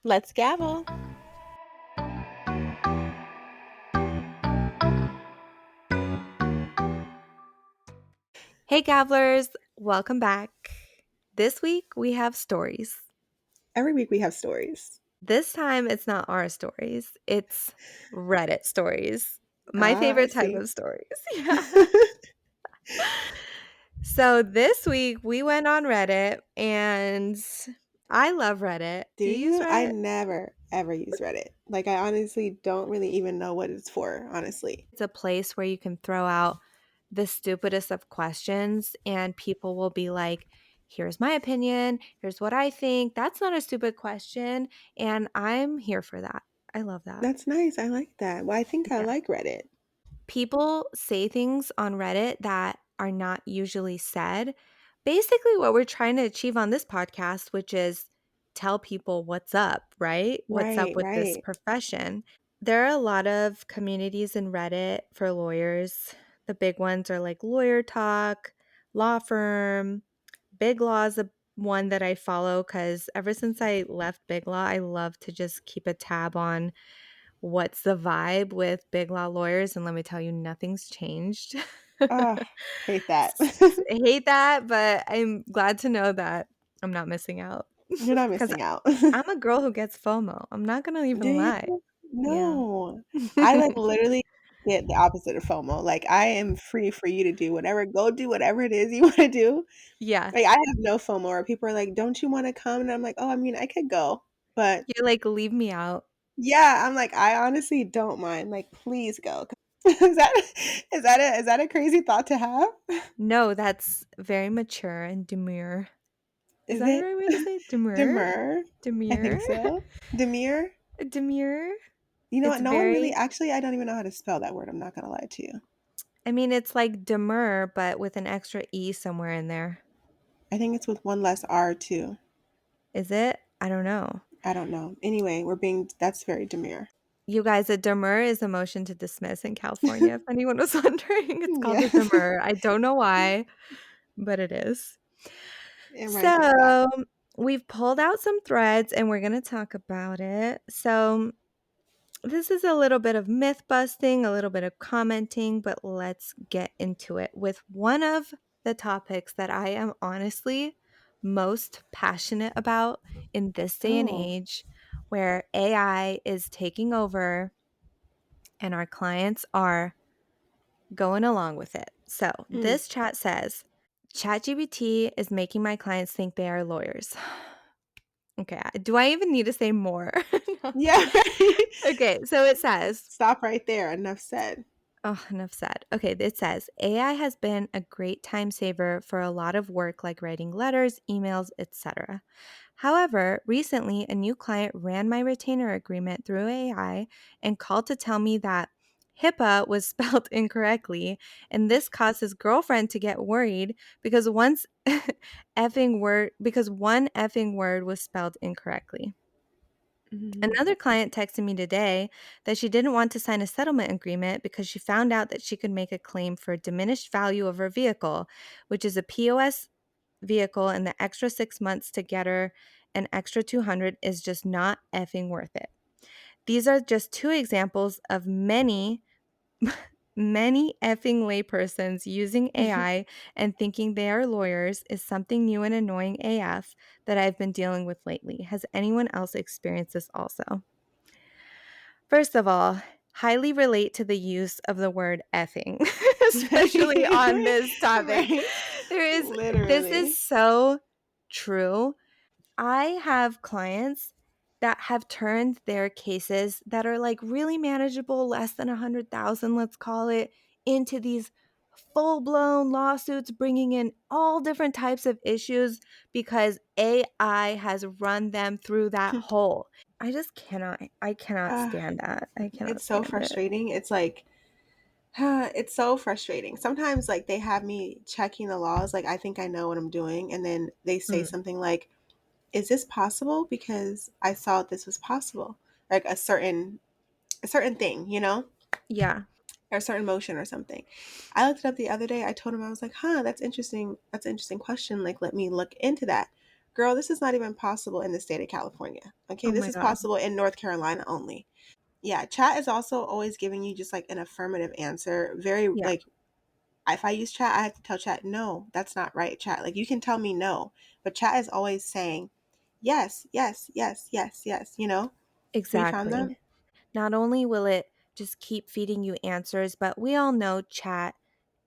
Let's gavel. Hey, Gavlers, welcome back. This week we have stories. Every week we have stories. This time it's not our stories, it's Reddit stories. My I favorite type see. of stories. Yeah. So this week we went on Reddit and I love Reddit. Do Do you use you? I Reddit? never ever use Reddit. Like I honestly don't really even know what it's for, honestly. It's a place where you can throw out the stupidest of questions and people will be like, here's my opinion. Here's what I think. That's not a stupid question. And I'm here for that. I love that. That's nice. I like that. Well, I think I Yeah. like Reddit. People say things on Reddit that are not usually said. Basically, what we're trying to achieve on this podcast, which is tell people what's up, right? What's up Right, with this right. profession. There are a lot of communities in Reddit for lawyers. The big ones are like Lawyer Talk, Law Firm. Big Law is a one that I follow because ever since I left Big Law, I love to just keep a tab on what's the vibe with Big Law lawyers. And let me tell you, nothing's changed. Ah, hate that. I hate that, but I'm glad to know that I'm not missing out You're not because missing out. I'm a girl who gets FOMO. I'm not going to Do even you? lie. Yeah. No. I like literally get the opposite of FOMO. Like I am free for you to do whatever. Go do whatever it is you want to do. Yeah. Like I have no FOMO. Or people are like, "Don't you want to come?" And I'm like, "Oh, I mean, I could go, but." You're like, leave me out. Yeah, I'm like, I honestly don't mind. Like, please go. Is that is that a crazy thought to have? No, that's very mature and demure. Is Is that the it right way to say it? Demure? demure? I Demure? think so. Demure? Demure? You know It's what? No one really very actually I don't even know how to spell that word. I'm not gonna lie to you. I mean, it's like demure, but with an extra E somewhere in there. I think it's with one less R too. Is it? I don't know. I don't know. Anyway, we're being that's very demure. You guys, a demur is a motion to dismiss in California, if anyone was wondering. It's called Yeah. a demur. I don't know why, but it is. It reminds me of that. So, we've pulled out some threads and we're going to talk about it. So, this is a little bit of myth busting, a little bit of commenting, but let's get into it with one of the topics that I am honestly most passionate about in this day and Oh. age where AI is taking over and our clients are going along with it. So, Mm. this chat says, ChatGPT is making my clients think they are lawyers. Okay, do I even need to say more? No. Yeah, right. Okay, so it says, Stop right there. Enough said. oh, enough said. Okay, it says AI has been a great time saver for a lot of work like writing letters, emails, etc. However, recently a new client ran my retainer agreement through AI and called to tell me that HIPAA was spelled incorrectly, and this caused his girlfriend to get worried because one effing word was spelled incorrectly. Mhm. Another client texted me today that she didn't want to sign a settlement agreement because she found out that she could make a claim for diminished value of her vehicle, which is a POS vehicle, and the extra 6 months to get her an extra 200 is just not effing worth it. These are just two examples of many many effing laypersons using AI and thinking they are lawyers is something new and annoying AF that I've been dealing with lately. Has anyone else experienced this also? First of all, highly relate to the use of the word effing, especially on Right. this topic. Right. This is Literally. so true. I have clients that have turned their cases that are like really manageable, less than 100,000, let's call it, into these full-blown lawsuits bringing in all different types of issues because AI has run them through that hole. I cannot Ah, stand that. I cannot it's so stand it. frustrating. It's like it's so frustrating. Sometimes like they have me checking the laws, like I think I know what I'm doing, and then they say Mm, something like, "Is this possible? Because I thought this was possible." Like a certain thing, yeah. or a certain motion or something. I looked it up the other day. I told him I was like, "Huh, that's interesting. That's an interesting question. Like let me look into that." Girl, this is not even possible in the state of California. Okay, Oh this my is god. possible in North Carolina only. Yeah, chat is also always giving you just like an affirmative answer. Very Yeah, like, if I use chat, I have to tell chat, no, that's not right, chat. Like, you can tell me no, but chat is always saying yes, yes, yes, yes, yes, you know? Have you found that? exactly. Not only will it just keep feeding you answers, but we all know chat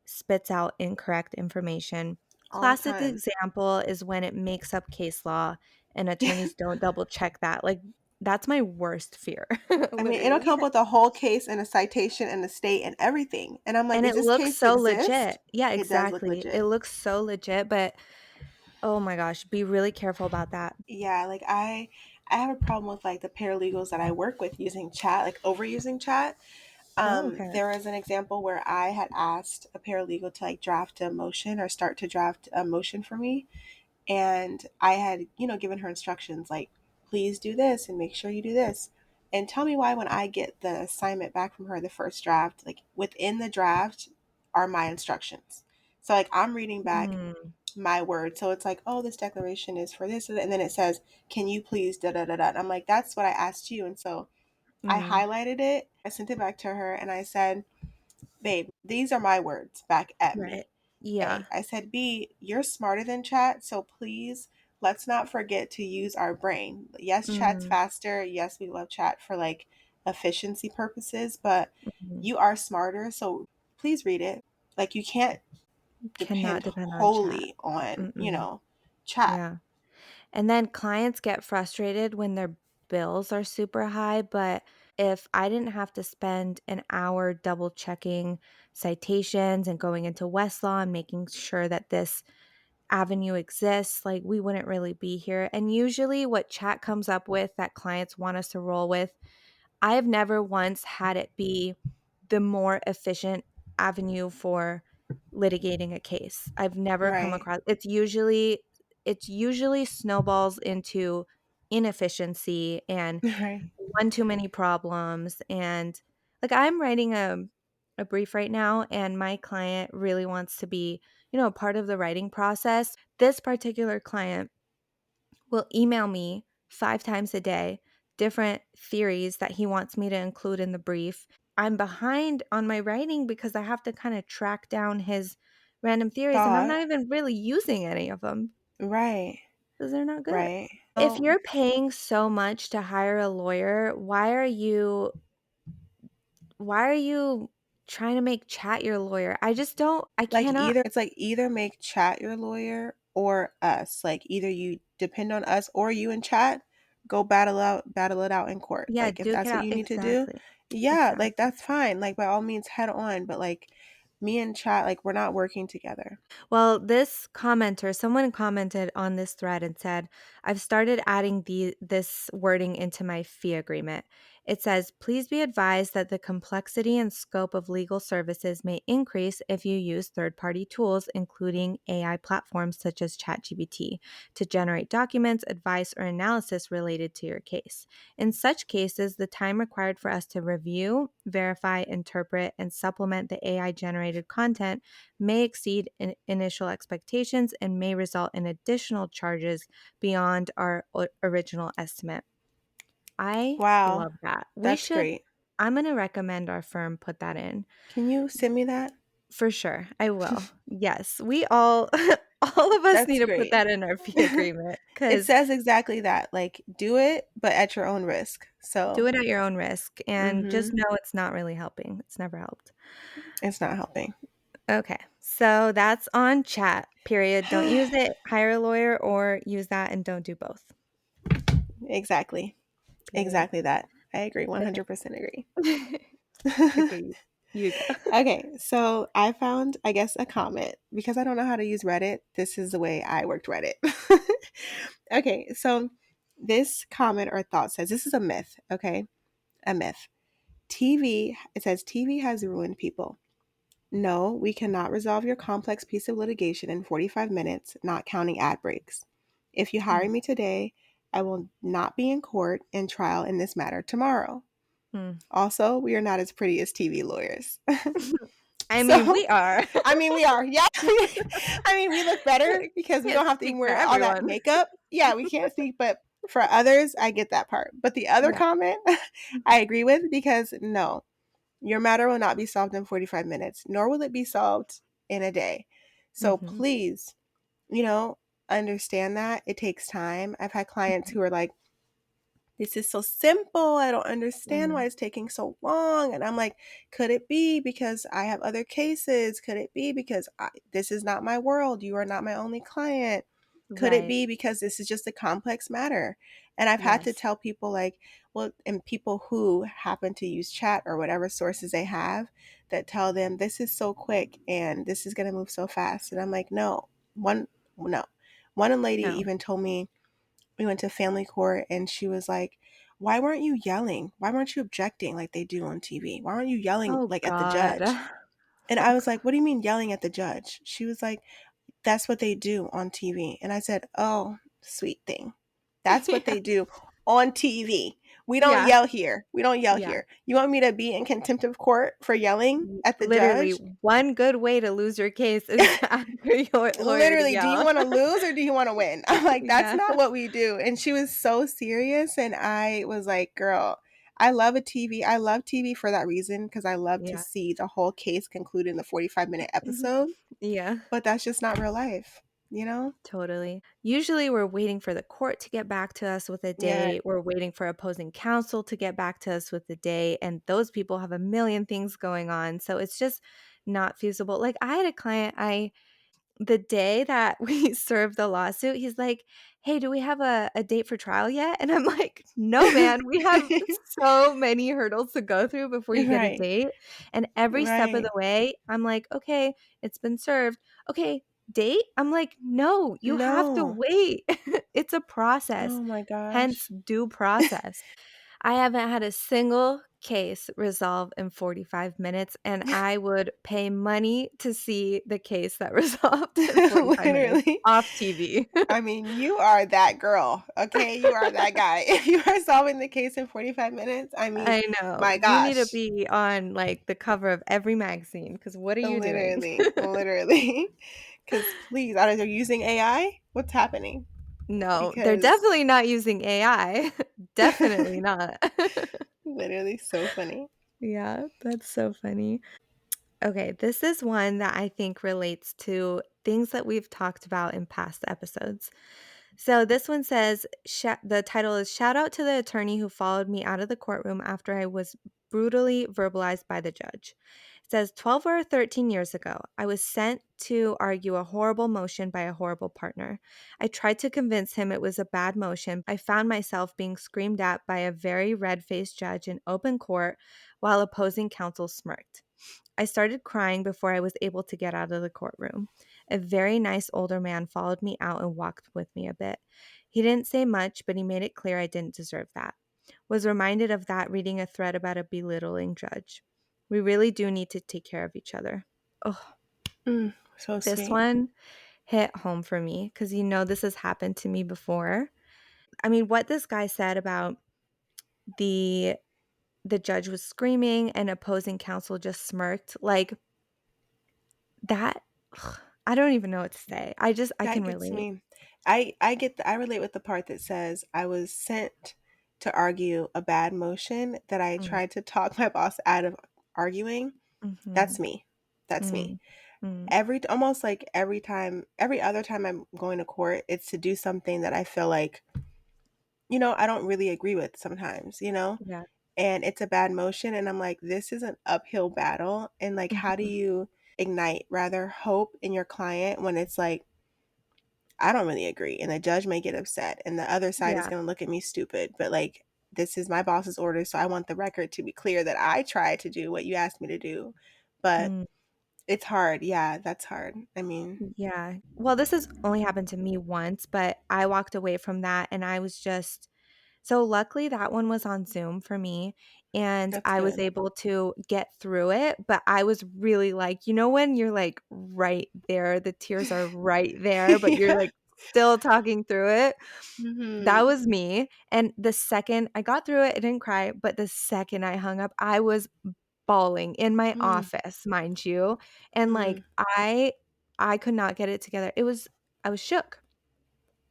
spits out incorrect information. All the Classic time. example is when it makes up case law and attorneys don't double check that. Like, that's my worst fear, I mean, it'll literally. come up with a whole case and a citation and a state and everything. And I'm like, And does it this looks case so legit. exist? Yeah, It does look exactly. It legit. looks so legit, but oh my gosh, be really careful about that. Yeah, like I have a problem with like the paralegals that I work with using chat, like overusing chat. Oh, okay. There was an example where I had asked a paralegal to like draft a motion or start to draft a motion for me. And I had, given her instructions like, please do this and make sure you do this. And tell me why when I get the assignment back from her, the first draft, like within the draft are my instructions. So like I'm reading back Mm, my word. So it's like, oh, this declaration is for this. And then it says, can you please da da da da. And I'm like, that's what I asked you. And so I mm, highlighted it. I sent it back to her and I said, babe, these are my words back at right. me. A. Yeah. I said, B, you're smarter than chat, so please let's not forget to use our brain. Yes, chat's Mm, faster. Yes, we love chat for like efficiency purposes, but mm. you are smarter, so please read it. Like, you can't Cannot depend depend on chat. wholly on, Mm-mm. chat. Yeah. And then clients get frustrated when their bills are super high, but if I didn't have to spend an hour double checking citations and going into Westlaw and making sure that this avenue exists, like we wouldn't really be here. And usually what chat comes up with that clients want us to roll with, I have never once had it be the more efficient avenue for litigating a case. I've never come Right. across it's usually snowballs into inefficiency and Right. one too many problems. And like, I'm writing a brief right now and my client really wants to be, a part of the writing process. This particular client will email me 5 times a day, different theories that he wants me to include in the brief. I'm behind on my writing because I have to kinda track down his random theories, and I'm Thought. not even really using any of them Right. because 'cause they're not good. Right. If Oh, you're paying so much to hire a lawyer, why are you trying to make chat your lawyer? I like cannot. either it's like either make chat your lawyer or us. Like either you depend on us or you and chat go battle it out in court. Yeah, Like if duke it that's what out. you need to do, Exactly. yeah, Exactly. like that's fine. Like by all means head on, but like me and chat, like we're not working together. Well, someone commented on this thread and said, I've started adding this wording into my fee agreement. It says, please be advised that the complexity and scope of legal services may increase if you use third party tools, including AI platforms such as ChatGPT, to generate documents, advice, or analysis related to your case. In such cases, the time required for us to review, verify, interpret, and supplement the AI generated content may exceed initial expectations and may result in additional charges beyond our original estimate. I Wow, love that. that's great. I'm going to recommend our firm put that in Can you send me that? for sure. I will. Yes, we all, all of us need That's to put great. that in our fee agreement It because says exactly that. Like do it, but at your own risk. do So, it at your own risk and just mhm, know it's not really helping. It's never helped. it's not helping. Okay. So that's on chat, period. Don't use it, hire a lawyer, or use that and don't do both. Exactly. Period. Exactly that. I agree. Okay. 100% agree. Okay, you go. Okay, so I found, I guess, a comment because I don't know how to use Reddit. This is the way I worked Reddit. Okay, so this comment or thought says this is a myth, okay? A myth. TV, it says TV has ruined people. No, we cannot resolve your complex piece of litigation in 45 minutes, not counting ad breaks. If you Mm, hire me today, I will not be in court and trial in this matter tomorrow. mm. Also, we are not as pretty as TV lawyers. I mean, So, we are. I mean, we are. Yeah. I mean, we look better because we Can't don't have to speak even for wear all that everyone. makeup. Yeah, we can't speak, but for others, I get that part. But the other Yeah. comment, I agree with because no, your matter will not be solved in 45 minutes, nor will it be solved in a day. So Mhm. please, you know, understand that it takes time. I've had clients Mhm. who are like, this is so simple. I don't understand why Mm. it's taking so long. And I'm like, could it be because I have other cases? Could it be because this is not my world? You are not my only client. Could it Right. be because this is just a complex matter? And I've had to Yes. tell people, like, well, and people who happen to use chat or whatever sources they have that tell them this is so quick and this is going to move so fast. And I'm like, no, no. One lady No. even told me, we went to family court and she was like, why weren't you yelling? Why weren't you objecting like they do on TV? Why weren't you yelling Oh like at the god. judge? And Oh I was god. like, what do you mean yelling at the judge? She was like, that's what they do on TV. And I said, oh, sweet thing. That's what Yeah. they do on TV. We don't Yeah. yell here. We don't yell Yeah. here. You want me to be in contempt of court for yelling at the Literally, judge? one good way to lose your case is to ask for your lawyer to Literally, do you yell. want to lose or do you want to win? I'm like, that's Yeah. not what we do. And she was so serious. And I was like, girl, I love a TV. I love TV for that reason because I love to Yeah. see the whole case conclude in the 45-minute Mhm. episode. Yeah. But that's just not real life, you know? Totally. Usually, we're waiting for the court to get back to us with a Yeah. date. We're waiting for opposing counsel to get back to us with a date. And those people have a million things going on. So it's just not feasible. Like, I had a client, the day that we served the lawsuit, he's like, "Hey, do we have a date for trial yet?" And I'm like, "No, man, we have so many hurdles to go through before you get a Right. date." And every step of Right. the way, I'm like, "Okay, it's been served. Okay, date?" I'm like, "No, you have to No. wait." It's a process, Oh my hence gosh. due process. I haven't had a single case resolve in 45 minutes, and I would pay money to see the case that resolved in 45 minutes Literally. off TV. I mean, you are that girl, okay? You are that guy. If you are solving the case in 45 minutes, I mean, I know. my You need to gosh. be on, like, the cover of every magazine because what are you doing? Literally, literally. Because please, are they using AI? What's happening? No, they're Because definitely not using AI. Definitely not. literally so funny. Yeah, that's so funny. Okay, this is one that I think relates to things that we've talked about in past episodes. So this one says, the title is Shout Out to the Attorney Who Followed Me Out of the Courtroom After I Was Brutally Verbalized by the Judge. It says, 12 or 13 years ago, I was sent to argue a horrible motion by a horrible partner. I tried to convince him it was a bad motion. I found myself being screamed at by a very red faced judge in open court while opposing counsel smirked. I started crying before I was able to get out of the courtroom. A very nice older man followed me out and walked with me a bit. He didn't say much, but he made it clear I didn't deserve that. Was reminded of that reading a thread about a belittling judge. We really do need to take care of each other. Oh, So this sweet. one hit home for me because this has happened to me before. I mean, what this guy said about the the judge was screaming and opposing counsel just smirked, like that. I don't even know what to say. I That can gets relate. me. I relate with the part that says I was sent to argue a bad motion that I Mm, tried to talk my boss out of arguing. That's mhm, me. That's me. mm, mm, Almost like every other time I'm going to court, it's to do something that I feel like, I don't really agree with sometimes. yeah, And it's a bad motion and I'm like, this is an uphill battle and like how do mhm, you ignite rather hope in your client when it's like I don't really agree and the judge may get upset and the other side is yeah, going to look at me stupid, but like this is my boss's order, so I want the record to be clear that I tried to do what you asked me to do. But mm, it's hard. Yeah, that's hard. I mean, yeah. Well, this has only happened to me once, but I walked away from that and I was just so luckily that one was on Zoom for me and that's I was good. able to get through it, but I was really like, when you're like right there, the tears are right there, but you're Yeah. like still talking through it. That Mhm. was me, and the second I got through it, I didn't cry, but the second I hung up, I was bawling in my Mm, office, mind you, and, like, mm. I could not get it together. I was shook.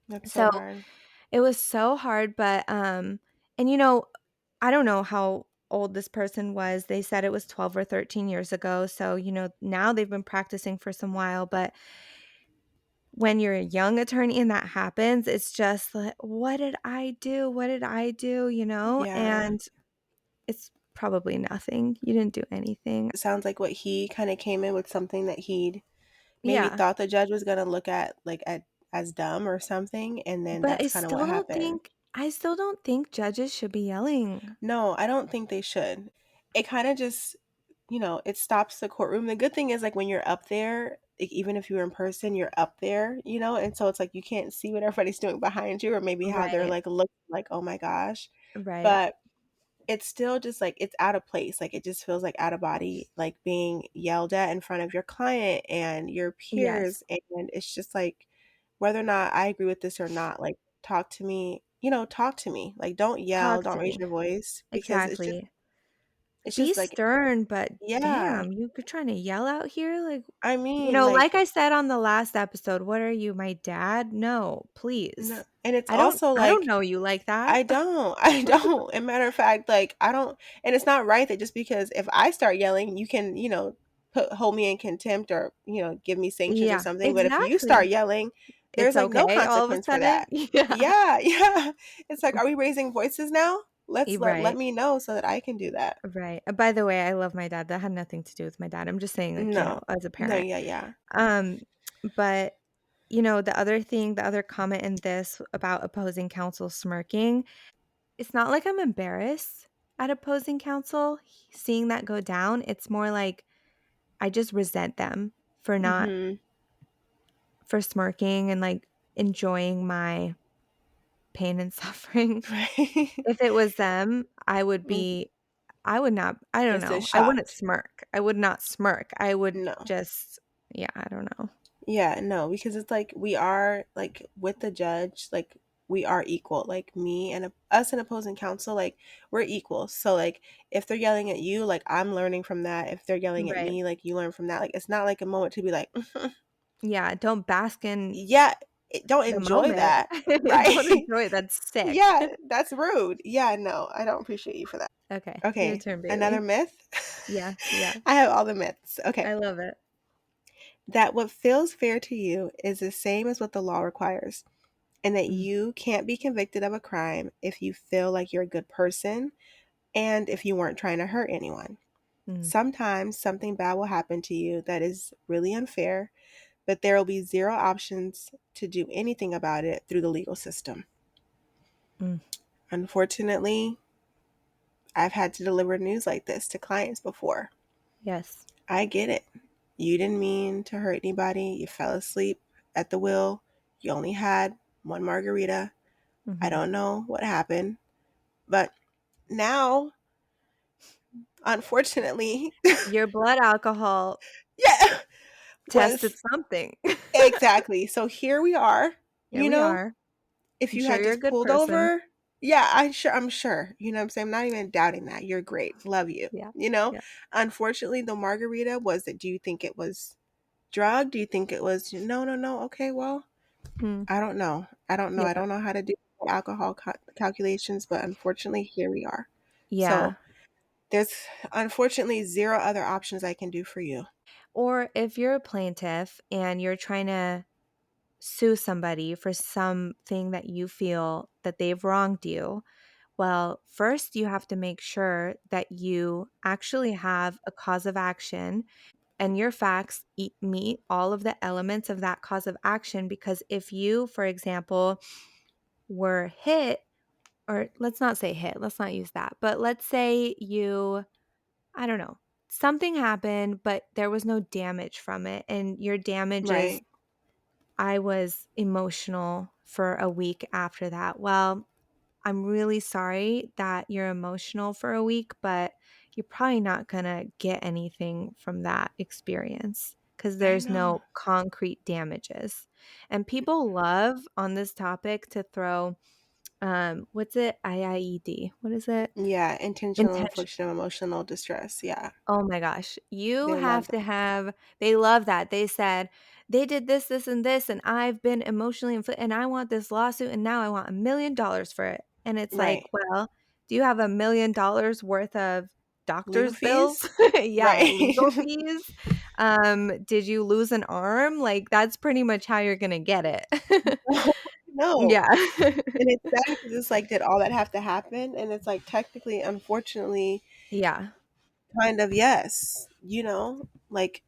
That's so So, hard. it was so hard, but, and, I don't know how old this person was. They said it was 12 or 13 years ago, so, now they've been practicing for some while, but when you're a young attorney and that happens, it's just like, "What did I do? What did I do?" Yeah. And it's probably nothing. You didn't do anything. It sounds like what he kind of came in with something that he'd maybe Yeah, thought the judge was going to look at as dumb or something, and then but that's kind of what happened. I still don't think judges should be yelling. No, I don't think they should. It kind of just, it stops the courtroom. The good thing is like when you're up there, like, even if you're in person, you're up there, and so it's like you can't see what everybody's doing behind you or maybe how they're Right, like looking like, "Oh my gosh." right. But it's still just like it's out of place. Like it just feels like out of body, like being yelled at in front of your client and your Yes. peers. And it's just like, whether or not I agree with this or not, like, talk to me, talk to me. Like, don't yell, Talk don't to raise me. your voice because Exactly. it's Be just like, stern, but yeah. damn, you're trying to yell out here? Like, I mean, like, like I said on the last episode, what are you, my dad? No, no, please. and it's I don't also I don't like, know you like that. I don't. I don't. And matter of fact, like I don't, and it's not right that just because if I start yelling, you can, hold me in contempt or, give me sanctions or Yeah, something. But if you start exactly. yelling, It's there's like no okay all of a consequence for sudden. that. Yeah. Yeah, yeah. It's like, are we raising voices now? Let Right, me know so that I can do that. right. By the way, I love my dad. That had nothing to do with my dad. I'm just saying, like, No. as a No, parent. yeah, yeah. Um, but, the other comment in this about opposing counsel smirking, it's not like I'm embarrassed at opposing counsel seeing that go down. It's more like I just resent them for not Mhm. for smirking and, like, enjoying my pain and suffering. Right. If it was them, Mhm. I would not I don't Just in know. I wouldn't shock. smirk. I would not smirk. I would No. just yeah, I don't know. Yeah, no, because it's like we are like with the judge, like we are equal. Like me and us and opposing counsel, like we're equal. So like if they're yelling at you, like I'm learning from that. If they're yelling at Right. me, like you learn from that. Like it's not like a moment to be like, Yeah, don't bask in yeah, don't the enjoy moment. that, right? Don't enjoy it, that's sick. Yeah, that's rude. Yeah, no, I don't appreciate you for that. Okay, your Okay, turn, another baby. myth. Yes, yes. I have all the myths. Okay. I love it. That what feels fair to you is the same as what the law requires, and that Mm, you can't be convicted of a crime if you feel like you're a good person and if you weren't trying to hurt anyone. mm, Sometimes something bad will happen to you that is really unfair, but there will be zero options to do anything about it through the legal system. mm. Unfortunately, I've had to deliver news like this to clients before. Yes. I get it. You didn't mean to hurt anybody. You fell asleep at the wheel. You only had one margarita. I Mhm. don't know what happened, but now, unfortunately, Your blood alcohol yeah, tested was something. exactly. So here we are. Here You we know, are. if I'm you sure had you're a just good pulled person. over, yeah, I'm sure. You know what I'm saying? I'm not even doubting that. You're great. Love you. Yeah. You know? Yeah. Unfortunately, the margarita was it, do you think it was drug? Do you think it was no, no, no. Okay, well, Mm. I don't know. I don't know. I Yeah. don't know how to do alcohol calculations, but unfortunately, here we are. Yeah. So, there's unfortunately zero other options I can do for you. Or if you're a plaintiff and you're trying to sue somebody for something that you feel that they've wronged you, well, first you have to make sure that you actually have a cause of action and your facts meet all of the elements of that cause of action. Because if you, for example, were hit, or let's not say hit, let's not use that, but let's say you, I don't know, something happened, but there was no damage from it. And your damage is, Right. I was emotional for a week after that. Well, I'm really sorry that you're emotional for a week, but you're probably not going to get anything from that experience because I there's know. no concrete damages. And people love on this topic to throw What's it? IIED. What is it? Yeah, intentional Intention. infliction of emotional distress. Yeah. Oh my gosh. You They love have to that. have they love that. They said, "They did this, this, and this, and I've been emotionally and I want this lawsuit, and now I want $1,000,000 for it." And it's like, Right. well, do you have $1,000,000 worth of Legal doctor's bills? fees? Yeah, Right. legal fees. Did you lose an arm? Like, that's pretty much how you're gonna get it. No. Yeah. And it's sad because it's like, did all that have to happen? And it's like, technically, unfortunately, Yeah. kind of yes. You know? Like,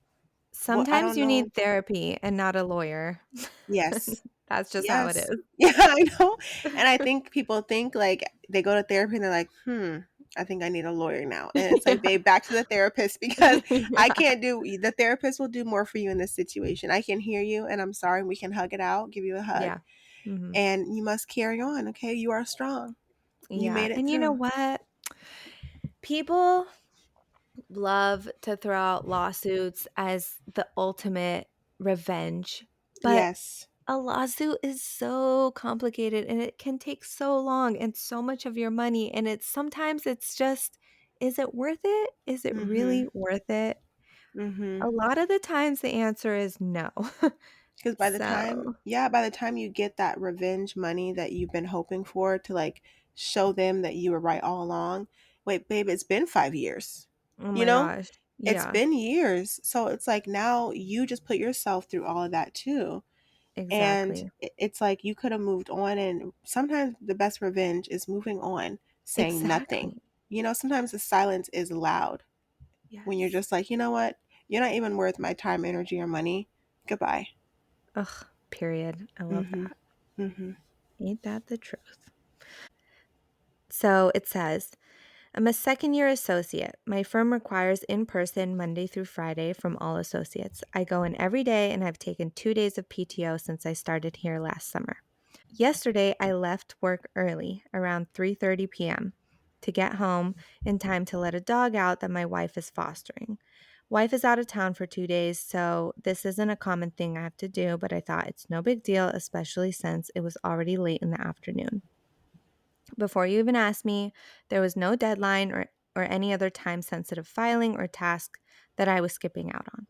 what I Sometimes don't you know. need therapy and not a lawyer. Yes. That's just how it Yes. is. Yeah, I know. And I think people think like they go to therapy and they're like, I think I need a lawyer now. And it's like, Yeah. babe, back to the therapist because I Yeah. can't do the therapist will do more for you in this situation. I can hear you and I'm sorry. We can hug it out, give you a hug, Yeah. Mhm. and you must carry on. Okay. You are strong. You Yeah, made it and you know through. what? People love to throw out lawsuits as the ultimate revenge, but Yes. a lawsuit is so complicated and it can take so long and so much of your money, and it's sometimes it's just, is it worth it? Is it really Mm-hmm. worth it? Mm-hmm. A lot of the times the answer is no. Because So, by the time you get that revenge money that you've been hoping for to like show them that you were right all along, wait, babe, it's been 5 years. oh You my know, gosh. it's Yeah, been years. So it's like now you just put yourself through all of that too. And exactly. it's like you could have moved on. And sometimes the best revenge is moving on, saying nothing. Exactly. You know, sometimes the silence is loud when you're Yes. just like, you know what? You're not even worth my time, energy, or money. Goodbye. Ugh, period. I love Mm-hmm. that. Mm-hmm. Ain't that the truth? So it says, I'm a second year associate. My firm requires in person Monday through Friday from all associates. I go in every day and I've taken 2 days of PTO since I started here last summer. Yesterday, I left work early, around 3:30 p.m., to get home in time to let a dog out that my wife is fostering. Wife is out of town for 2 days, so this isn't a common thing I have to do, but I thought it's no big deal, especially since it was already late in the afternoon. Before you even asked me, there was no deadline or any other time sensitive filing or task that I was skipping out on.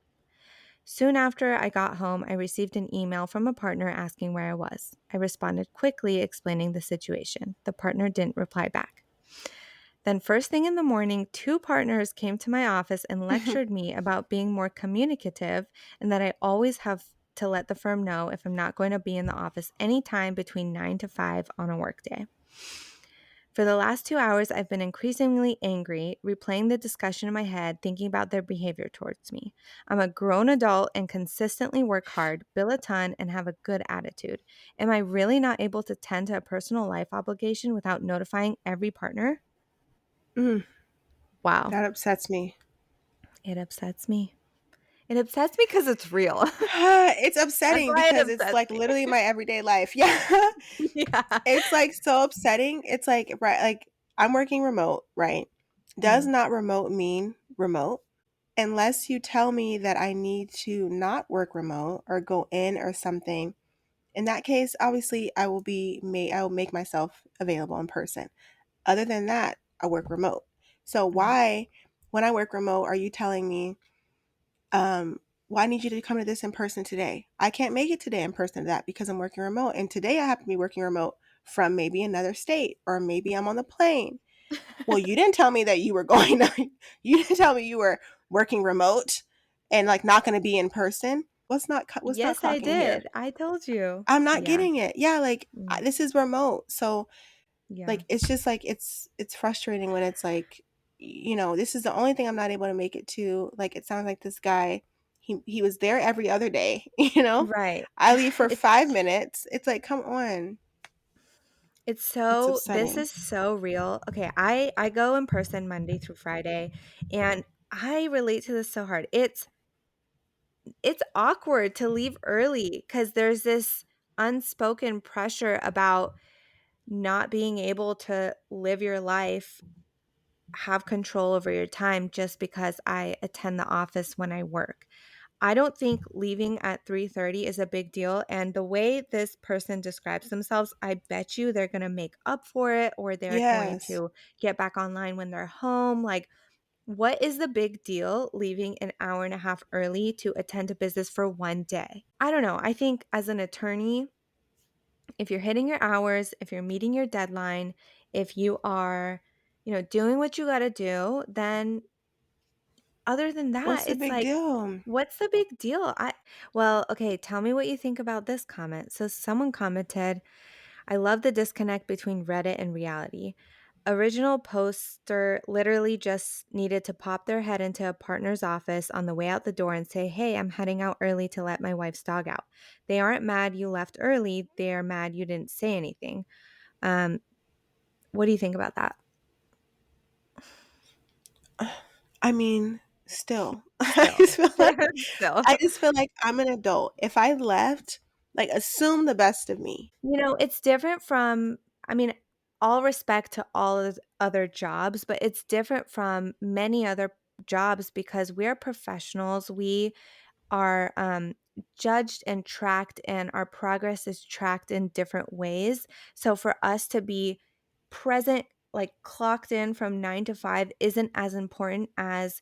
Soon after I got home, I received an email from a partner asking where I was. I responded quickly, explaining the situation. The partner didn't reply back. Then, first thing in the morning, two partners came to my office and lectured me about being more communicative and that I always have to let the firm know if I'm not going to be in the office anytime between 9 to 5 on a workday. For the last 2 hours, I've been increasingly angry, replaying the discussion in my head, thinking about their behavior towards me. I'm a grown adult and consistently work hard, bill a ton, and have a good attitude. Am I really not able to tend to a personal life obligation without notifying every partner? Mm, Wow. that upsets me. It upsets me. It upsets me because it's real. It's That's upsetting why it because it's upsets like me. literally my everyday life. Yeah. Yeah. It's like so upsetting. It's like, right, like I'm working remote, right? Does Mhm. not remote mean remote? Unless you tell me that I need to not work remote or go in or something. In that case, obviously I will make myself available in person. Other than that, I work remote. So Mhm. why when I work remote are you telling me well, I need you to come to this in person today. I can't make it today in person to that because I'm working remote. And today I happen to be working remote from maybe another state or maybe I'm on the plane. Well, you didn't tell me that you were going to, you didn't tell me you were working remote and like not going to be in person. What's not Yes, I clocking here? did. I told you. I'm not Yeah. getting it. Yeah, like Mm. this is remote. So Yeah. like it's just like it's frustrating when it's like this is the only thing I'm not able to make it to. Like it sounds like this guy he was there every other day. Right. I leave for It's 5 minutes. It's like, come on. It's It's so this upsetting. is so real. Okay, I go in person Monday through Friday, and I relate to this so hard. It's awkward to leave early cuz there's this unspoken pressure about not being able to live your life, have control over your time just because I attend the office when I work. I don't think leaving at 3:30 is a big deal, and the way this person describes themselves, I bet you they're gonna make up for it or they're going Yes. to get back online when they're home. Like, what is the big deal leaving an hour and a half early to attend to business for one day? I don't know. I think as an attorney, if you're hitting your hours, if you're meeting your deadline, if you are, doing what you gotta do, then other than What's that, the it's big like, deal? what's the big deal? Well, okay, tell me what you think about this comment. So someone commented, I love the disconnect between Reddit and reality. Original poster literally just needed to pop their head into a partner's office on the way out the door and say, hey, I'm heading out early to let my wife's dog out. They aren't mad you left early. They are mad you didn't say anything. Um, what do you think about that? I mean, still, Still. Still. I just feel like I'm an adult. If I left, like, assume the best of me. It's different from, I mean, all respect to all of other jobs, but it's different from many other jobs because we're professionals. We are judged and tracked, and our progress is tracked in different ways. So for us to be present, like clocked in from 9 to 5, isn't as important as,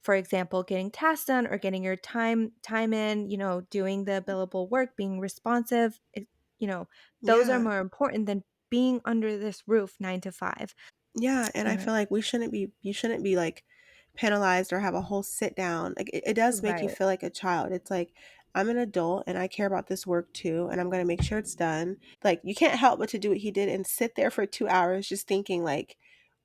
for example, getting tasks done or getting your time in, doing the billable work, being responsive. You know, those are Yeah. more important than being under this roof 9 to 5. Yeah, and I Uh, feel like you shouldn't be, like, penalized or have a whole sit down. Like, it does make you right. feel like a child. It's like, I'm an adult and I care about this work too, and I'm gonna make sure it's done. Like, you can't help but to do what he did and sit there for 2 hours just thinking, like,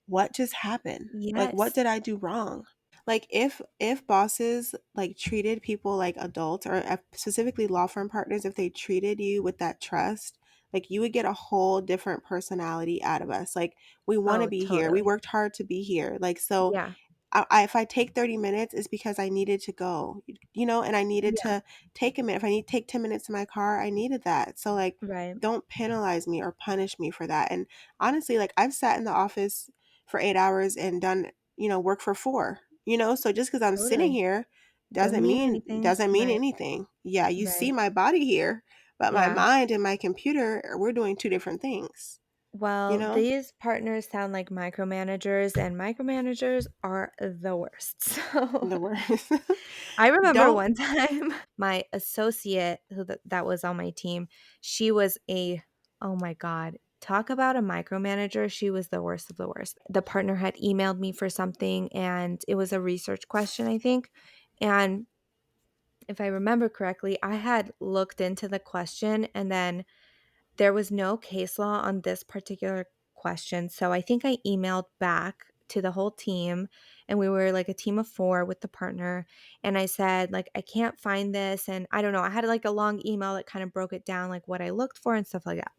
"What just happened? Like, what Yes. did I do wrong?" Like, if bosses, like, treated people like adults or, specifically law firm partners, if they treated you with that trust, like, you would get a whole different personality out of us. Like, we wanna Oh, be here. We totally. worked hard to be here. Like, so Yeah. if I take 30 minutes, it's because I needed to go, and I needed Yeah. to take a minute. If I need to take 10 minutes in my car, I needed that. So, like, Right. don't penalize me or punish me for that. And honestly, like, I've sat in the office for 8 hours and done, work for four, so just because I'm sitting Totally. here Doesn't doesn't mean mean anything. doesn't mean Right. anything. Yeah, you see Right. my body here, but my Yeah. mind and my computer, we're doing two different things, you Well, know? these partners sound like micromanagers, and micromanagers are the worst. So The worst. I remember Don't one time my associate that was on my team, she was oh my God, talk about a micromanager. She was the worst of the worst. The partner had emailed me for something and it was a research question, I think. And if I remember correctly, I had looked into the question and then there was no case law on this particular question. So I think I emailed back to the whole team and we were like a team of 4 with the partner, and I said like I can't find this, and I don't know, I had like a long email that kind of broke it down like what I looked for and stuff like that.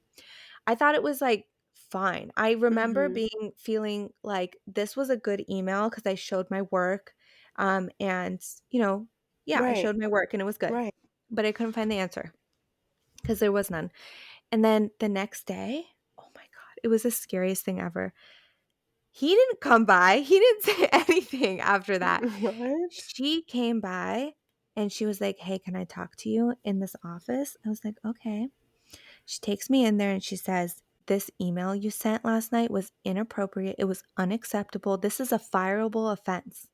I thought it was like fine. I remember Mhm. feeling like this was a good email cuz I showed my work, and you know, yeah, I Right, showed my work and it was good. right. But I couldn't find the answer cuz there was none. And then the next day, oh my God, it was the scariest thing ever. He didn't come by. He didn't say anything after that. What? She came by and she was like, hey, can I talk to you in this office? I was like, okay. She takes me in there and she says, this email you sent last night was inappropriate. It was unacceptable. This is a fireable offense.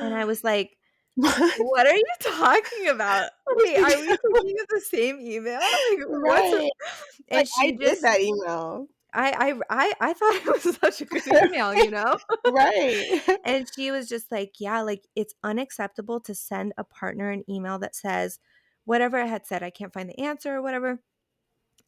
And I was like, What? what are you talking about? Wait, are we thinking of the same email? Like, what's Right. Like, and I she did just that email. I thought it was such a good email, you know? Right. And she was just like, "Yeah, like, it's unacceptable to send a partner an email that says" whatever it had said, I can't find the answer or whatever,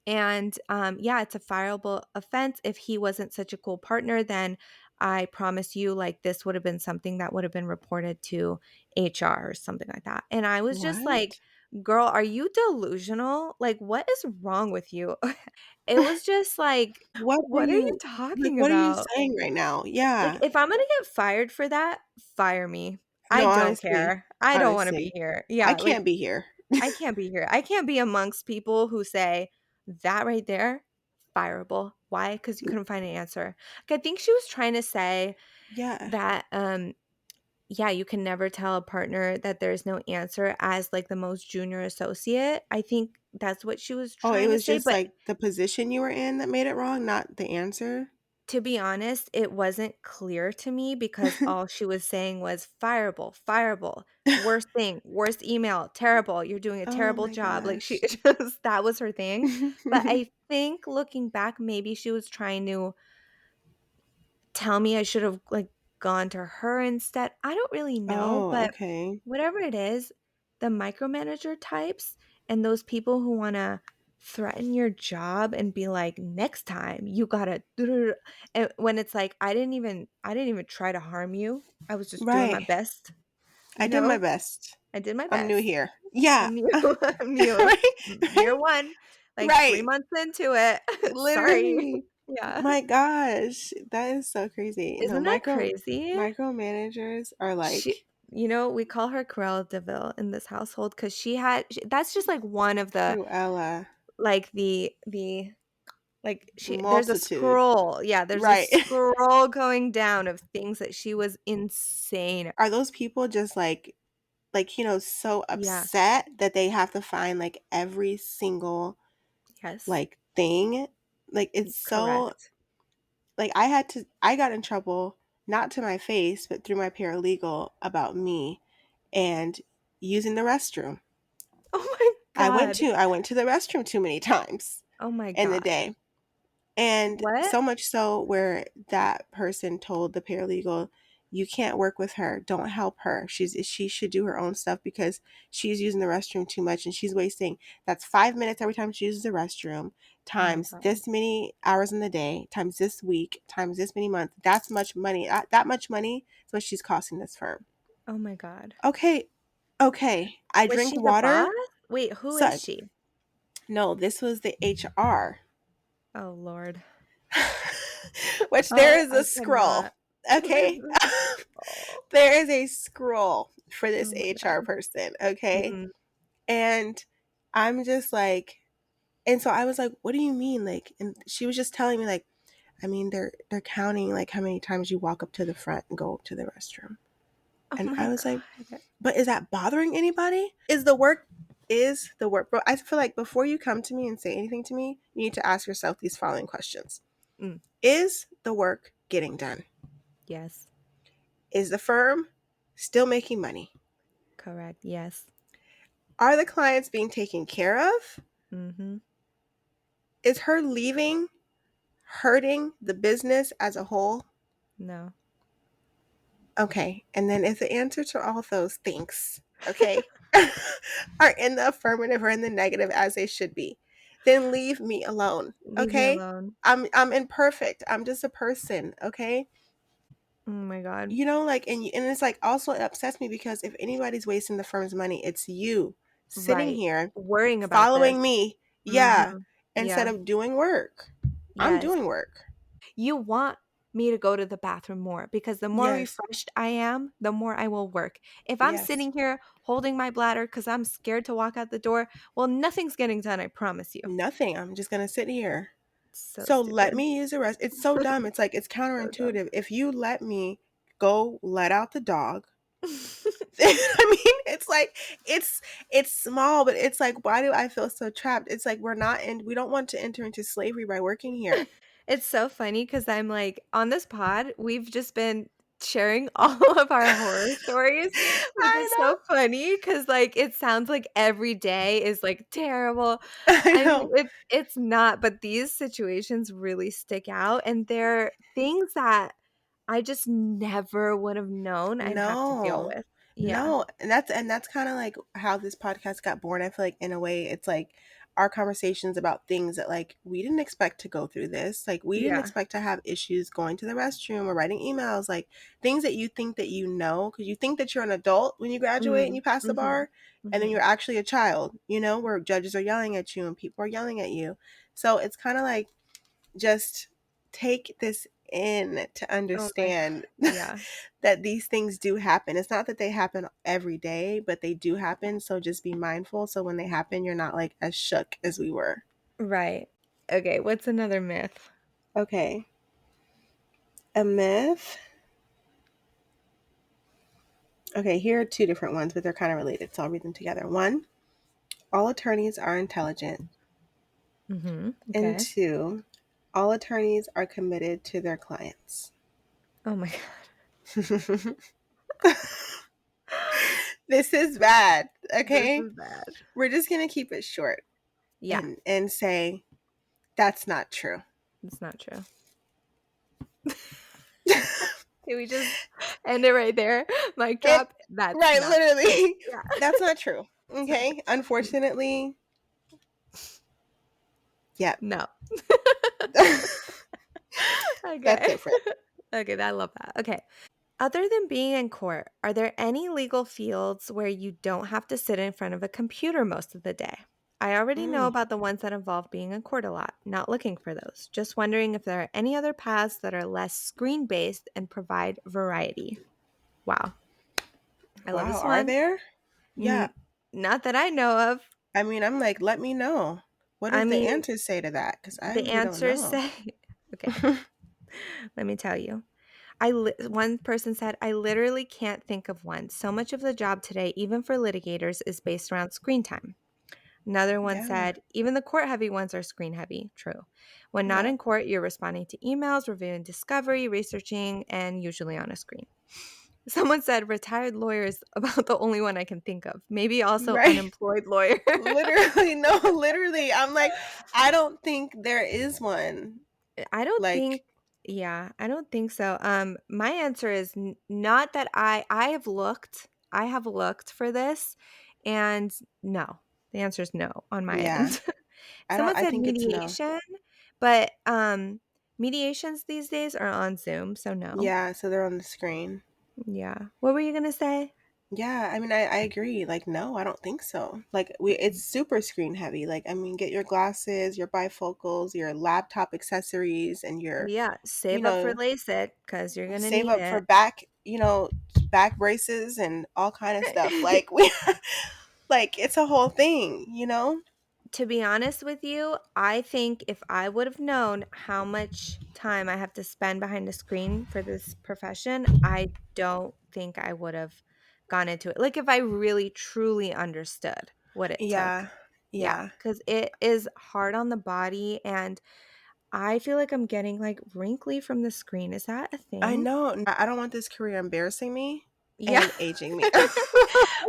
and, yeah, it's a fireable offense. If he wasn't such a cool partner, then I promise you, like, this would have been something that would have been reported to HR or something like that. And I was just like, What? "Girl, are you delusional? Like, what is wrong with you?" It was just like, What are "What are you you like, talking what are you about?" saying right now? Like, Yeah. if I'm gonna get fired for that, fire me. I No, don't honestly, care. I don't wanna be honestly, here. I Yeah, like, can't be here. I can't be here. I can't be amongst people who say, "That right there, fireable." Why? Because you couldn't find an answer. Like, I think she was trying to say Yeah. that, yeah, you can never tell a partner that there's no answer as, like, the most junior associate. I think that's what she was Oh, it trying to was say, just but like the position you were in that made it wrong, not the answer? to be honest, it wasn't clear to me because all she was saying was, "Fireable, fireable, worst thing, worst email, terrible, you're doing a Oh terrible my job." Like, she gosh. just that was her thing. But I think looking back, maybe she was trying to tell me I should have, like, gone to her instead. I don't really know, Oh, but okay. whatever it is, the micromanager types and those people who wanna threaten your job and be like, "Next time, you gotta" and when it's like, I didn't even try to harm you. I was just doing my Right. best, I you did my know? best. I did my I'm new best. here. Yeah. I'm new. I'm new. Right? Year Right? 1, like, 3 Right. months into it. Sorry. Literally. Yeah. My gosh, that is so crazy. No, Isn't that crazy? micromanagers are She like we call her Cruella de Vil in this household because that's just, like, one of the Cruella. like, the like, there's a Multitude. scroll. Yeah, there's a Right. scroll going down of things that she was insane. Are those people just so Yeah. upset that they have to find like every single Yes. like thing? Like it's so Correct. like I got in trouble not to my face, but through my paralegal about me and using the restroom. Oh my god. I went to the restroom too many times Oh my in the gosh. day. And What? so much so where that person told the paralegal, "You can't work with her. Don't help her. She should do her own stuff because she's using the restroom too much and she's wasting that's 5 minutes every time she uses the restroom, Oh my times god. this many hours in the day, times this week, times this many months. That's much money. That much money is what she's costing this firm." Oh my god. Okay, okay. I Was drink she the boss? water. Wait, who is So she? no, this was the HR. Oh lord. Which there Oh, is I a scroll. cannot. There's Okay. a scroll. There is a scroll for Oh this my HR god. person. Okay. Mhm. And I'm just like, and so I was like, what do you mean? Like, and she was just telling me, like, I mean, they're counting like how many times you walk up to the front and go to the restroom. Oh And my I was like, god. but is that bothering anybody? Is the work, bro? I feel like before you come to me and say anything to me, you need to ask yourself these following questions. Mm, Is the work getting done? yes. Is the firm still making money? Correct. Yes. Are the clients being taken care of? Mhm. Is her leaving hurting the business as a whole? No. Okay. And then if the answer to all those things, okay, are in the affirmative or in the negative as they should be, then leave me alone. Leave me Okay? alone. I'm imperfect. I'm just a person, okay? Oh my god. Like and it's like also it upsets me because if anybody's wasting the firm's money, it's you sitting Right. here Worrying about this. following me. Yeah, Mhm. instead Yeah. of doing work. I'm Yes. doing work. You want me to go to the bathroom more because the more Yes. refreshed I am, the more I will work. If I'm Yes. sitting here holding my bladder because I'm scared to walk out the door, well, nothing's getting done, I promise you. Nothing. I'm just going to sit here. So So let stupid. me use the rest. It's so dumb. It's like it's So dumb. counterintuitive. If you let me go let out the dog, I mean, it's like it's small, but it's like why do I feel so trapped? It's like we don't want to enter into slavery by working here. It's so funny because 'cause I'm like, on this pod, we've just been sharing all of our horror stories, which I is so know. funny because like, it sounds like every day is, like, terrible. I I mean, know. it's not, but these situations really stick out, and they're things that I just never would have known I'd have to deal No. with. Yeah. No, and that's kind of like how this podcast got born. I feel like in a way it's like our conversations about things that like we didn't expect to go through this. Like we didn't Yeah. expect to have issues going to the restroom or writing emails, like things that you think that you know cuz you think that you're an adult when you graduate and Mm. you pass the Mhm. bar and then Mhm. you're actually a child, where judges are yelling at you and people are yelling at you. So it's kind of like just take this in to Oh my god. understand Yeah. that these things do happen. It's not that they happen every day, but they do happen. So just be mindful. So when they happen, you're not like as shook as we were. Right. Okay, what's another myth? Okay. A myth. Okay, here are two different ones, but they're kind of related, so I'll read them together. One, all attorneys are intelligent. And Okay. two, all attorneys are committed to their clients. Oh my god. This is bad, This okay? is bad. We're just going to keep it short Yeah, and say that's not true. it's not true. Can we just end it right there? Mic It drop. That's right, not true. literally. Yeah, That's not true. it's not Okay? Unfortunately, yeah. no. That's Okay. different. Okay, I love that. Okay. Other than being in court, are there any legal fields where you don't have to sit in front of a computer most of the day? I already know Mm, about the ones that involve being in court a lot, not looking for those. Just wondering if there are any other paths that are less screen based and provide variety. Wow. I love wow, this are one. there? Yeah. N- Not that I know of. I mean, I'm like, let me know. What I does the mean, answers say to that? Because I the really don't answers know. say, okay, let me tell you. One person said, I literally can't think of one. So much of the job today, even for litigators, is based around screen time. Another one Yeah. said, even the court heavy ones are screen heavy. True. When not Yeah. in court, you're responding to emails, reviewing discovery, researching, and usually on a screen. Someone said, retired lawyer is about the only one I can think of. Maybe also Right. unemployed lawyer. Literally, no, literally. I'm like, I don't think there is one. I don't Like, think yeah, I don't think so. My answer is not that I have looked. I have looked for this and no. The answer is no on my yeah. end. Someone I said think it's no. mediation, but mediations these days are on Zoom, so no. Yeah, so they're on the screen. Yeah. What were you going to say? Yeah, I mean, I agree. Like, no, I don't think so. Like, it's super screen heavy. Like, I mean, get your glasses, your bifocals, your laptop accessories, and your, Yeah, you save up for know, LASIK cuz you're going to save need up for it. back, back braces and all kind of stuff. Like, we, like, it's a whole thing. To be honest with you, I think if I would have known how much time I have to spend behind a screen for this profession, I don't think I would have gone into it. Like if I really truly understood what it took. Yeah, Yeah, yeah. cuz it is hard on the body and I feel like I'm getting like wrinkly from the screen. Is that a I thing? know. I don't want this career embarrassing me Yeah. and aging me.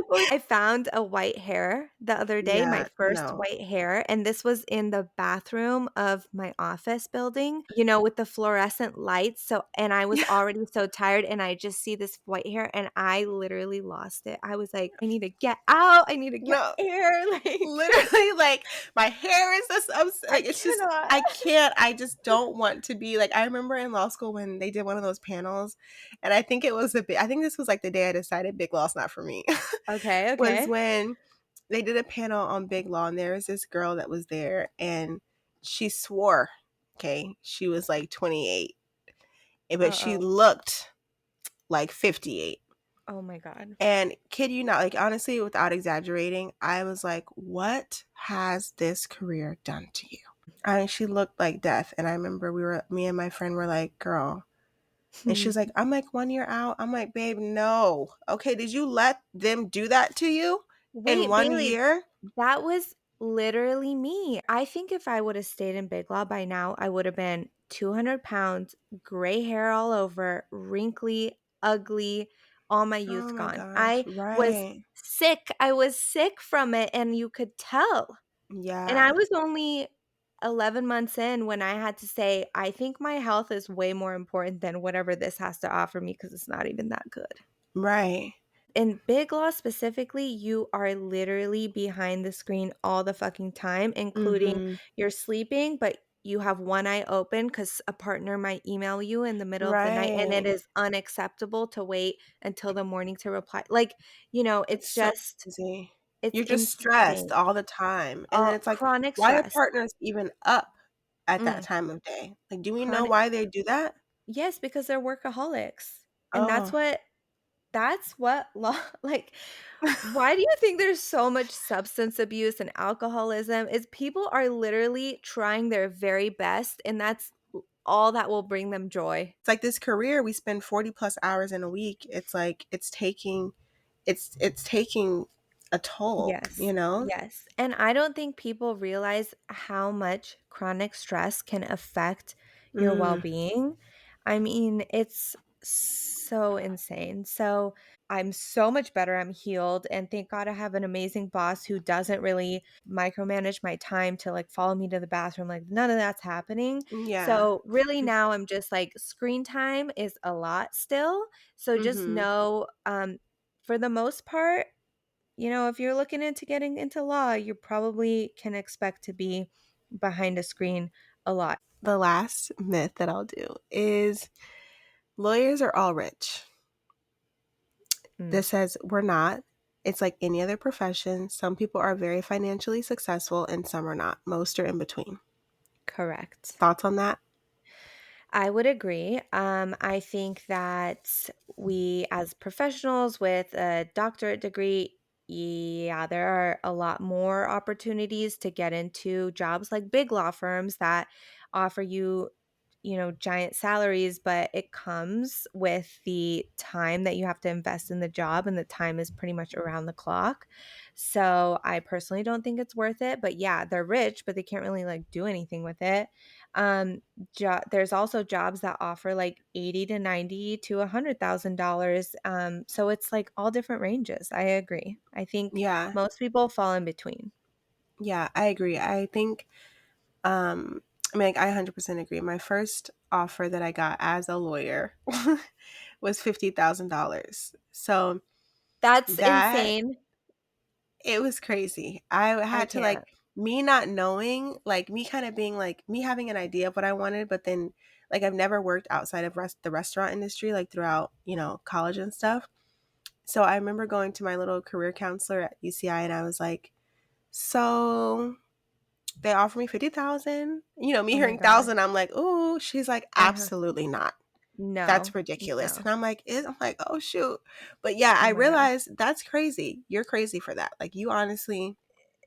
Well, I found a white hair the other day, my Yeah, first no. white hair, and this was in the bathroom of my office building, with the fluorescent lights. So, and I was already so tired, and I just see this white hair, and I literally lost it. I was like, I need to get out. I need to get No, air. Like, literally, like my hair is this. I Like it's just cannot. I can't. I just don't want to be like. I remember in law school when they did one of those panels, and I think it was a bit. I think this was like the day I decided big law's not for me. Okay, Was okay. when they did a panel on big law, and there was this girl that was there, and she swore. Okay, she was like 28, but she Uh-oh. looked like 58. Oh my God. And kid you not, like honestly, without exaggerating, I was like, what has this career done to you? I mean, she looked like death. And I remember me and my friend were like, girl. And she was like, I'm like 1 year out. I'm like, babe, no. Okay, did you let them do that to you in Wait, one Bailey, year? that was literally me. I think if I would have stayed in Big Law by now, I would have been 200 pounds, gray hair all over, wrinkly, ugly, all my Oh youth my gone. gosh, I was right. sick. I was sick from it, and you could tell. And I Yeah, was only 11 months in when I had to say, I think my health is way more important than whatever this has to offer me because it's not even that good. right. In Big Loss specifically, you are literally behind the screen all the fucking time, including Mm-hmm. you're sleeping, but you have one eye open because a partner might email you in the middle of the night, and it Right. is unacceptable to wait until the morning to reply. Like, It's it's so just, easy. it's You're just stressed insane. all the time. And then it's like, Chronic why are stress. partners even up at that Mm, time of day? Like, do we know chronic. why they do that? Yes, because they're workaholics. And Oh, that's what law, like, why do you think there's so much substance abuse and alcoholism? Is people are literally trying their very best, and that's all that will bring them joy. it's like this career we spend 40 plus hours in a week. It's like it's taking. it's taking a toll, Yes. you know? Yes. And I don't think people realize how much chronic stress can affect your Mm, well-being. I mean, it's so insane. So, I'm so much better. I'm healed. And thank God I have an amazing boss who doesn't really micromanage my time to like follow me to the bathroom. Like, none of that's happening. yeah. So, really, now I'm just like, screen time is a lot still. So, just Mhm. know, for the most part, if you're looking into getting into law, you probably can expect to be behind a screen a lot. The last myth that I'll do is lawyers are all rich. Mm, This says we're not. It's like any other profession. Some people are very financially successful and some are not. Most are in between. correct. Thoughts on that? I would agree. I think that we, as professionals with a doctorate degree, yeah, there are a lot more opportunities to get into jobs like big law firms that offer you, giant salaries, but it comes with the time that you have to invest in the job, and the time is pretty much around the clock. So I personally don't think it's worth it. But yeah, they're rich, but they can't really like do anything with it. Um, there's also jobs that offer like 80 to 90 to $100,000. So it's like all different ranges. I agree. I think Yeah. most people fall in between. Yeah, I agree. I think I mean like, I 100% agree. My first offer that I got as a lawyer was $50,000. So That's that insane. it was crazy. I I had to like can't. me not knowing, like me kind of being like me having an idea of what I wanted, but then like I've never worked outside of the restaurant industry like throughout, college and stuff. So I remember going to my little career counselor at UCI and I was like, "So, they offer me 50,000." Me Oh my hearing gosh. 1,000, I'm like, "Ooh." She's like, Uh-huh. "Absolutely not. That's No. ridiculous." No. And I'm like, "Oh shoot." But yeah, Oh I my gosh. realized that's crazy. You're crazy for that. Like you honestly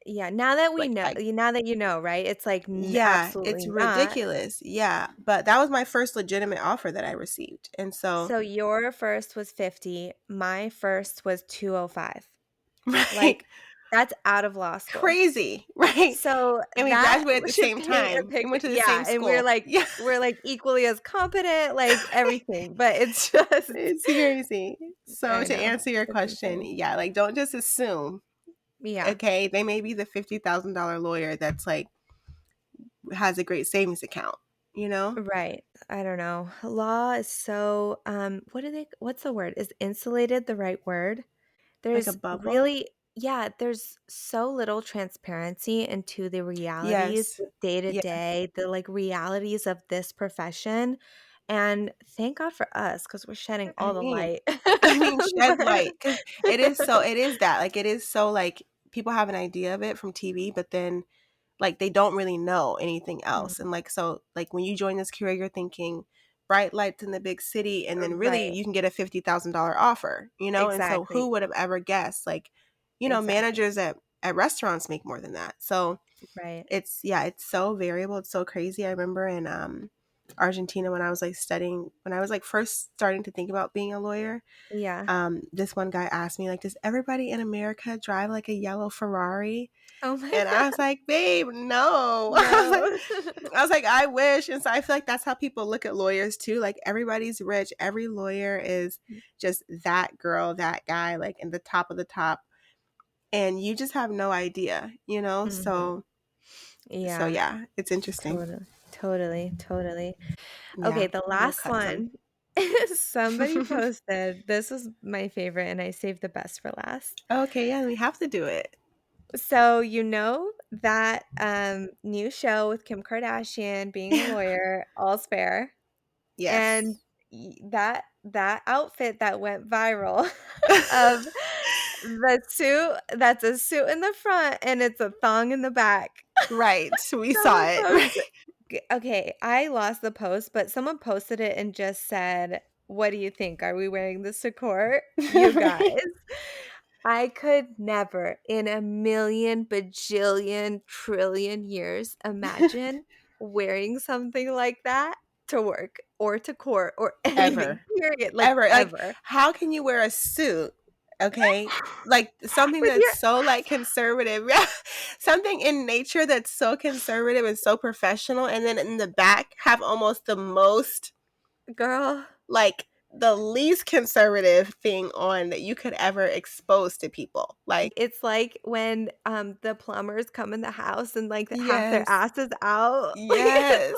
Yeah, now that we like know, I now that you know, right? It's like yeah, it's absolutely not. ridiculous. Yeah, but that was my first legitimate offer that I received. And so, So your first was 50, my first was 205. right, Like that's out of law school. crazy, right? So And we that graduated at the should same paint a time. We picture. went to the Yeah, same and we're school. like Yeah, we're like equally as competent, like everything, but it's just it's crazy. So I to know. answer your It's question, insane. yeah, like don't just assume, Yeah, okay, they may be the $50,000 lawyer that's like has a great savings account, you know? right. I don't know. Law is so what's the word? Is insulated the right word? Like a There's bubble. really yeah, there's so little transparency into the realities, Yes. the day to Yeah. day, the like realities of this profession. And thank God for us because we're shedding I all the mean, light. shed light because it is that like it is so like people have an idea of it from TV, but then like they don't really know anything else. Mm, And like so like when you join this career, you're thinking bright lights in the big city, and then really right. you can get a $50,000 offer, And so who Exactly. would have ever guessed? Like, Exactly. managers at restaurants make more than that. So Right. it's yeah, it's so variable. It's so crazy. I remember in Argentina when I was like studying, when I was like first starting to think about being a lawyer, Yeah. this one guy asked me like, "Does everybody in America drive like a yellow Ferrari?" Oh my And I was like, "Babe, no." no. I was like, "I wish." And so I feel like that's how people look at lawyers too. Like everybody's rich. Every lawyer is just that girl, that guy, like in the top of the top. And you just have no idea, you know? Mhm. So Yeah. yeah, it's interesting. Totally. Totally. Totally. Okay, Yeah, the we'll last cut them. one is somebody posted. This was my favorite, and I saved the best for last. Okay, yeah, we have to do it. So, that new show with Kim Kardashian being a lawyer, All's Fair, and Yes. that outfit that went viral of the suit that's a suit in the front and it's a thong in the back. Right. We saw Someone it. Right. posted okay, I lost the post, but someone posted it and just said, "What do you think? Are we wearing this to court?" You guys, Right. I could never in a million, bajillion, trillion years imagine wearing something like that to work or to court or anything, Ever. period, like, Ever. Like, ever. how can you wear a suit? Okay? Like, something With that's your so, like, conservative. Yeah. Something in nature that's so conservative and so professional, and then in the back have almost the most, girl, like, the least conservative thing on that you could ever expose to people. Like, it's like when, the plumbers come in the house and, like, half their yes. ass is out. Like, Yes.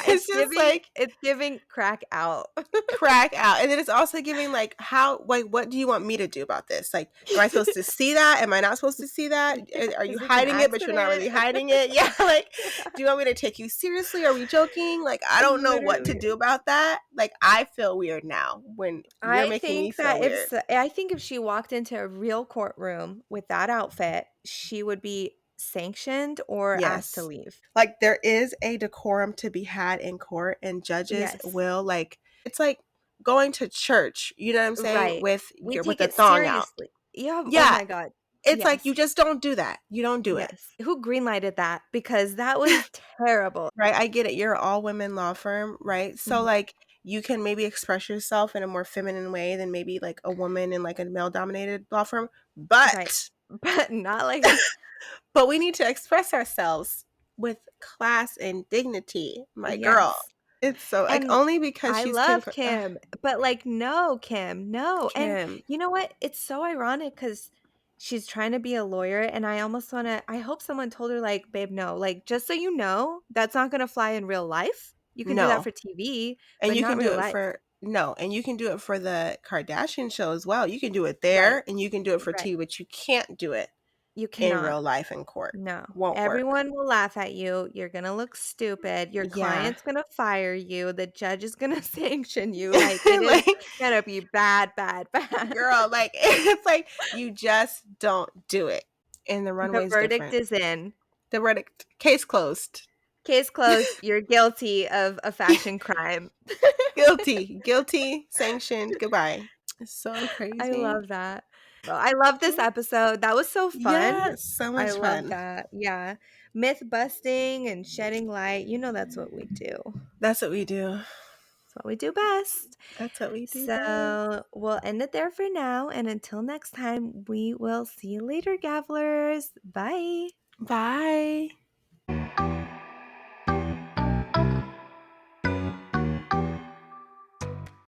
It's just like it's giving crack out. crack out. And then it's also giving like how like what do you want me to do about this? Like, am I supposed to see that? Am I not supposed to see that? Are you Is this an hiding it but you're not accident? really hiding it? Yeah, like do you want me to take you seriously? Are we joking? Like I don't know what to Literally. do about that. Like I feel weird now when you're making me feel weird. I think if she walked into a real courtroom with that outfit, she would be sanctioned or asked to Yes. leave. Like there is a decorum to be had in court and judges Yes. will like it's like going to church, you know what I'm saying, Right. We with take the it thong out. seriously. Yeah, oh Yeah, my god. it's like you Yes. just don't do that. You don't do it. Yes. Who greenlighted that? Because that was terrible. Right? I get it. You're an all women law firm, right? So Mhm. like you can maybe express yourself in a more feminine way than maybe like a woman in like a male dominated law firm. Right. But not like But we need to express ourselves with class and dignity, my girl. yes. It's so like And only because I she's love Kim, but, like, no, Kim, no, and Kim. you know what? It's so ironic because she's trying to be a lawyer, and I almost wanna I hope someone told her, like, "Babe, no, like, just so you know, that's not gonna fly in real life. You can do that No. for TV, And but you not can do real it life." for no, and you can do it for the Kardashian show as well. You can do it Right, there and you can do it for right. TV, but you can't do it You in cannot. real life in court. No. Won't work. Everyone will laugh at you, you're gonna look stupid, your Yeah. client's gonna fire you, the judge is gonna sanction you, like, it is Like gonna be bad, bad, bad. girl, like it's like you just don't do it. And the The runway's verdict different. is in. The verdict case closed. Case closed, you're guilty of a fashion crime. Guilty. Guilty, sanctioned, goodbye. It's so I crazy. love that. Well, I love this episode. That was so fun. Yeah, so I much love fun. that. Yeah. Myth busting and shedding light. You know that's what we do. That's what we do. That's what we do best. That's what we do best. So we'll end it there for now. And until next time, we will see you later, Gavlers. Bye. Bye.